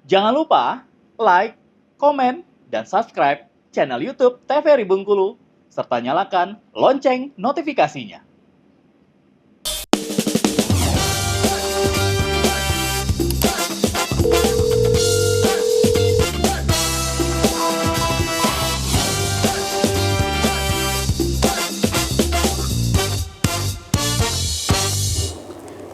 Jangan lupa like, komen, dan subscribe channel YouTube TVRI Bengkulu, serta nyalakan lonceng notifikasinya.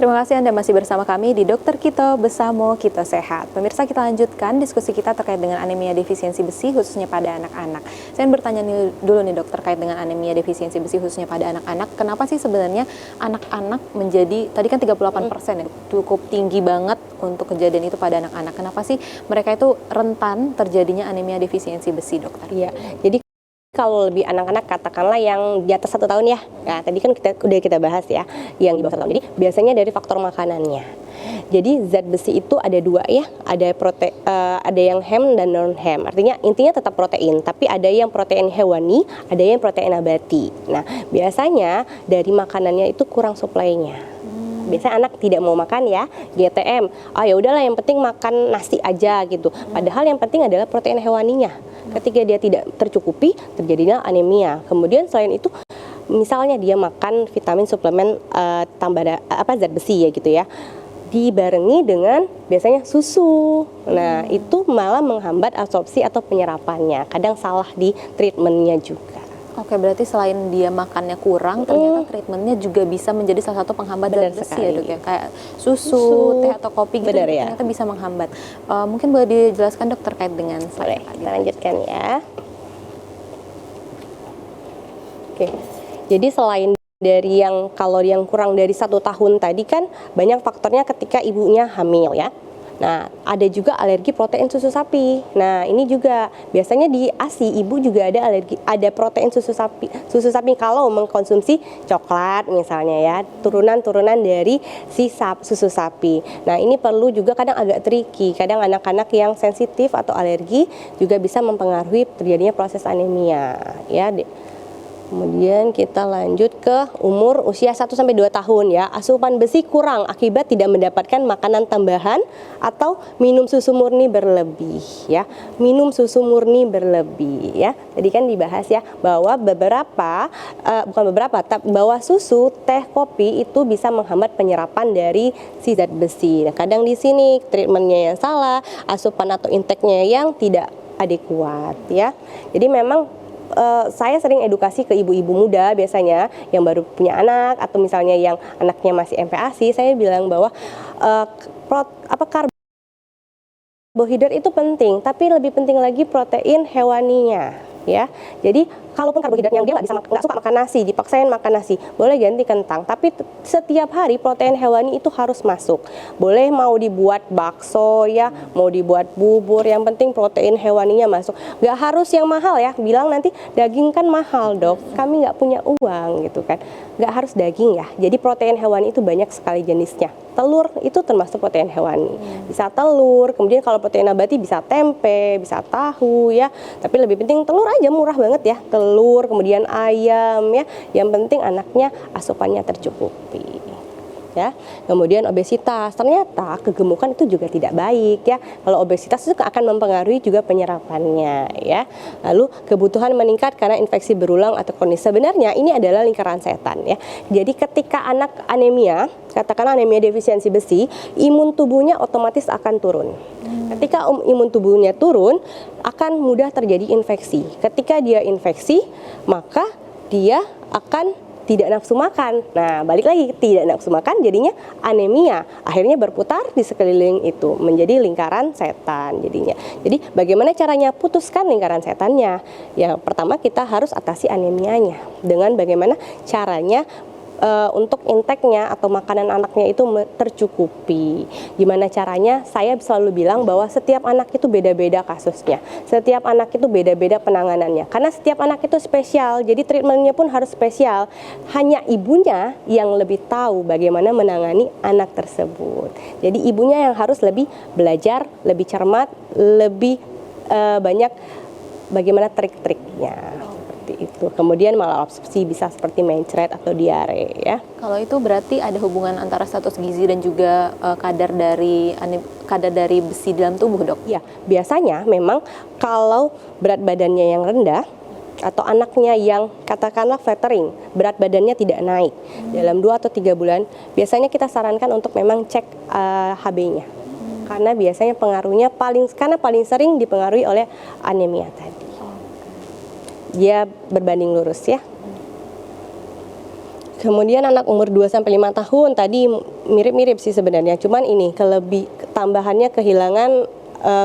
Terima kasih Anda masih bersama kami di Dokter Kito Besamo Kito Sehat. Pemirsa, kita lanjutkan diskusi kita terkait dengan anemia defisiensi besi khususnya pada anak-anak. Saya ingin bertanya dulu nih dok, terkait dengan anemia defisiensi besi khususnya pada anak-anak. Kenapa sih sebenarnya anak-anak menjadi, tadi kan 38% ya, cukup tinggi banget untuk kejadian itu pada anak-anak. Kenapa sih mereka itu rentan terjadinya anemia defisiensi besi, dokter? Iya, jadi kalau lebih anak-anak katakanlah yang di atas 1 tahun ya, nah tadi kan kita bahas ya, yang di bawah 1 tahun. Jadi biasanya dari faktor makanannya. Jadi zat besi itu ada 2 ya, ada yang hem dan non hem. Artinya intinya tetap protein, tapi ada yang protein hewani, ada yang protein nabati. Nah biasanya dari makanannya itu kurang suplainya. Biasanya anak tidak mau makan ya GTM, ya udahlah yang penting makan nasi aja gitu. Padahal yang penting adalah protein hewaninya. Ketika dia tidak tercukupi, terjadinya anemia. Kemudian selain itu, misalnya dia makan vitamin suplemen tambah zat besi ya gitu ya, dibarengi dengan biasanya susu. Nah itu malah menghambat absorpsi atau penyerapannya. Kadang salah di treatmentnya juga. Oke, berarti selain dia makannya kurang, ternyata treatmentnya juga bisa menjadi salah satu penghambat zat besi ya dok ya, kayak susu, teh atau kopi gitu ternyata bisa menghambat. Mungkin boleh dijelaskan dok terkait dengan Boleh, kita lanjutkan ya. Oke, jadi selain dari yang kalau yang kurang dari 1 tahun tadi kan banyak faktornya ketika ibunya hamil ya. Nah, ada juga alergi protein susu sapi. Nah, ini juga biasanya di ASI ibu juga ada protein susu sapi kalau mengkonsumsi coklat misalnya ya, turunan dari susu sapi. Nah, ini perlu juga kadang agak tricky. Kadang anak-anak yang sensitif atau alergi juga bisa mempengaruhi terjadinya proses anemia ya. Kemudian kita lanjut ke usia 1-2 tahun ya. Asupan besi kurang akibat tidak mendapatkan makanan tambahan atau minum susu murni berlebih ya. Minum susu murni berlebih ya. Tadi kan dibahas ya bahwa bahwa susu, teh, kopi itu bisa menghambat penyerapan dari si zat besi. Nah, kadang di sini treatmentnya yang salah, asupan atau intake-nya yang tidak adekuat ya. Jadi memang saya sering edukasi ke ibu-ibu muda biasanya yang baru punya anak atau misalnya yang anaknya masih MPASI, saya bilang bahwa karbohidrat itu penting, tapi lebih penting lagi protein hewaninya ya. Jadi kalaupun karbohidrat yang dia nggak suka makan nasi, dipaksain makan nasi, boleh ganti kentang. Tapi setiap hari protein hewani itu harus masuk. Boleh mau dibuat bakso ya, mau dibuat bubur, yang penting protein hewaninya masuk. Nggak harus yang mahal ya. Bilang nanti daging kan mahal dok, kami nggak punya uang gitu kan. Nggak harus daging ya. Jadi protein hewani itu banyak sekali jenisnya. Telur itu termasuk protein hewani. Bisa telur, kemudian kalau protein nabati bisa tempe, bisa tahu ya. Tapi lebih penting telur aja, murah banget ya. Telur, kemudian ayam ya. Yang penting anaknya asupannya tercukupi. Ya, kemudian obesitas, ternyata kegemukan itu juga tidak baik ya. Kalau obesitas itu akan mempengaruhi juga penyerapannya ya. Lalu kebutuhan meningkat karena infeksi berulang atau kronis. Sebenarnya ini adalah lingkaran setan ya. Jadi ketika anak anemia, katakanlah anemia defisiensi besi, imun tubuhnya otomatis akan turun. Ketika imun tubuhnya turun, akan mudah terjadi infeksi. Ketika dia infeksi, maka dia akan tidak nafsu makan. Nah, balik lagi, tidak nafsu makan jadinya anemia. Akhirnya berputar di sekeliling itu menjadi lingkaran setan jadinya. Jadi bagaimana caranya putuskan lingkaran setannya? Ya, pertama kita harus atasi anemianya dengan bagaimana caranya untuk intake-nya atau makanan anaknya itu tercukupi. Gimana caranya? Saya selalu bilang bahwa setiap anak itu beda-beda kasusnya. Setiap anak itu beda-beda penanganannya. Karena setiap anak itu spesial, jadi treatmentnya pun harus spesial. Hanya ibunya yang lebih tahu bagaimana menangani anak tersebut. Jadi ibunya yang harus lebih belajar, lebih cermat, lebih banyak bagaimana trik-triknya. Seperti itu. Kemudian malabsorpsi bisa seperti mencret atau diare ya. Kalau itu berarti ada hubungan antara status gizi dan juga kadar dari besi dalam tubuh, Dok? Ya, biasanya memang kalau berat badannya yang rendah atau anaknya yang katakanlah flattering, berat badannya tidak naik dalam 2 atau 3 bulan, biasanya kita sarankan untuk memang cek HB-nya. Karena biasanya pengaruhnya paling sering dipengaruhi oleh anemia tadi. Dia berbanding lurus ya. Kemudian anak umur 2-5 tahun tadi mirip-mirip sih sebenarnya, cuman ini tambahannya kehilangan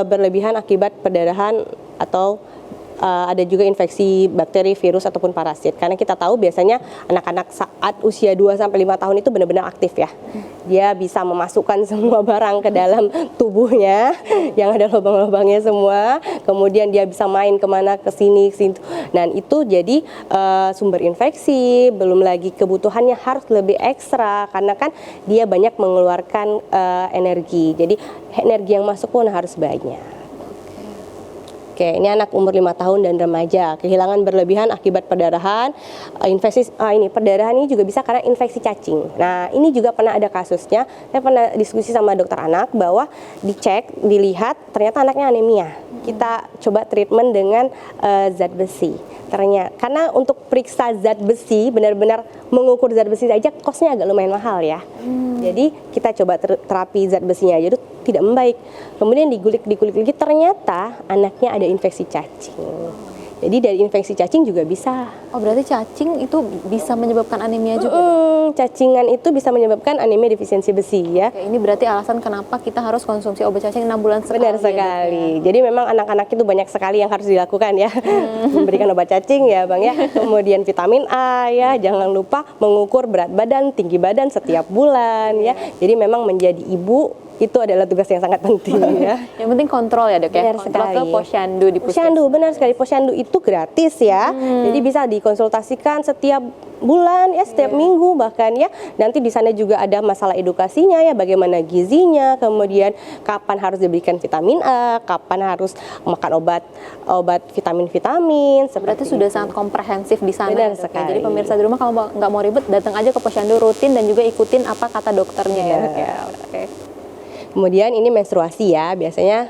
berlebihan akibat perdarahan atau ada juga infeksi bakteri, virus ataupun parasit. Karena kita tahu biasanya anak-anak saat usia 2-5 tahun itu benar-benar aktif ya. Dia bisa memasukkan semua barang ke dalam tubuhnya yang ada lubang-lubangnya semua. Kemudian dia bisa main kemana, ke sini, ke situ. Dan itu jadi sumber infeksi. Belum lagi kebutuhannya harus lebih ekstra karena kan dia banyak mengeluarkan energi. Jadi energi yang masuk pun harus banyak. Oke, ini anak umur 5 tahun dan remaja, kehilangan berlebihan akibat perdarahan, perdarahan ini juga bisa karena infeksi cacing. Nah, ini juga pernah ada kasusnya, saya pernah diskusi sama dokter anak bahwa dicek, dilihat ternyata anaknya anemia. Kita coba treatment dengan zat besi. Ternyata, karena untuk periksa zat besi, benar-benar mengukur zat besi saja kosnya agak lumayan mahal ya. Jadi kita coba terapi zat besinya aja itu tidak membaik. Kemudian digulik lagi ternyata anaknya ada infeksi cacing. Jadi dari infeksi cacing juga bisa. Oh, berarti cacing itu bisa menyebabkan anemia juga? Cacingan itu bisa menyebabkan anemia defisiensi besi ya. Oke, ini berarti alasan kenapa kita harus konsumsi obat cacing 6 bulan sekali. Benar sekali. Jadi memang anak-anak itu banyak sekali yang harus dilakukan ya. Memberikan obat cacing ya Bang ya. Kemudian vitamin A ya. Jangan lupa mengukur berat badan, tinggi badan setiap bulan ya. Jadi memang menjadi ibu itu adalah tugas yang sangat penting ya. Yang penting kontrol ya Dok ya. Benar kontrol sekali. ke posyandu di puskesmas. Posyandu, benar sekali. Posyandu itu gratis ya. Jadi bisa dikonsultasikan setiap bulan ya, setiap minggu bahkan ya. Nanti di sana juga ada masalah edukasinya ya, bagaimana gizinya, kemudian kapan harus diberikan vitamin A, kapan harus makan obat vitamin. Berarti sudah sangat komprehensif di sana. Benar ya, Dok, ya. sekali. Jadi pemirsa di rumah kalau nggak mau ribet datang aja ke posyandu rutin dan juga ikutin apa kata dokternya ya. Dok, ya. Oke. Kemudian ini menstruasi ya, biasanya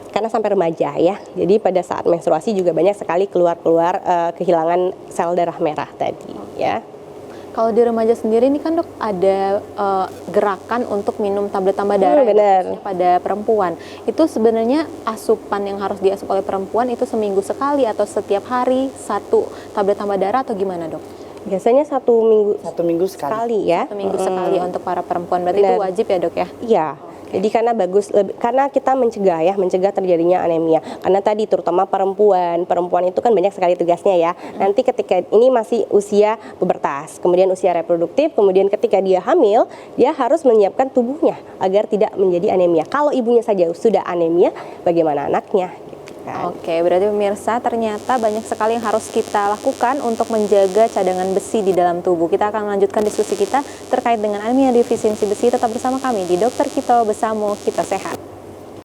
karena sampai remaja ya. Jadi pada saat menstruasi juga banyak sekali keluar kehilangan sel darah merah tadi ya. Kalau di remaja sendiri ini kan Dok ada gerakan untuk minum tablet tambah darah benar. pada perempuan. Itu sebenarnya asupan yang harus diasup oleh perempuan itu seminggu sekali atau setiap hari 1 tablet tambah darah atau gimana Dok? Biasanya 1 minggu sekali ya. 1 minggu sekali untuk para perempuan. Berarti itu wajib ya Dok ya? Iya. Jadi karena kita mencegah terjadinya anemia. Karena tadi terutama perempuan itu kan banyak sekali tugasnya ya. Nanti ketika ini masih usia pubertas, kemudian usia reproduktif, kemudian ketika dia hamil, dia harus menyiapkan tubuhnya agar tidak menjadi anemia. Kalau ibunya saja sudah anemia, bagaimana anaknya? Oke, berarti pemirsa ternyata banyak sekali yang harus kita lakukan untuk menjaga cadangan besi di dalam tubuh. Kita akan melanjutkan diskusi kita terkait dengan anemia defisiensi besi. Tetap bersama kami di Dokter Kito Besamo Kita Sehat.